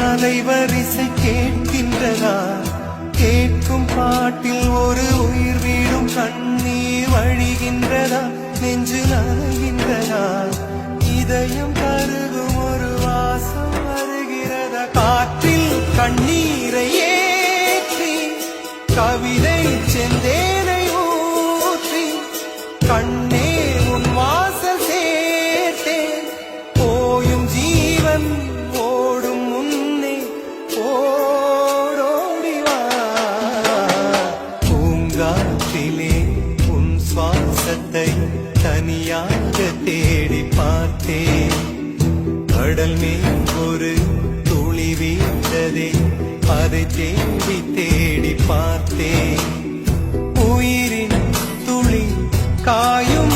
அலைவரிசை கேட்கின்றதா? கேட்கும் பாட்டில் ஒரு உயிர் வீடும் கண்ணீர் வழிகின்றதா? நெஞ்சு நனைகின்றதா? இதயம் கருகும் ஒரு வாசம் வருகிறதா? காற்றில் கண்ணீரை ஏற்றி கவிதை செந்தேனை ஊற்றி கண்ணே உன் வாசல் சேர்த்தேன். போயும் ஜீவன் ஓடும் முன்னே ஓடோடிவா. பூங்காற்றிலே உன் சுவாசத்தை தனியாக தேடி பார்த்தேன். கடல் மேல் ஒரு துளி வீழ்ந்ததே, அதை தேடி தேடி பார்த்தேன். உயிரின் துளி காயும்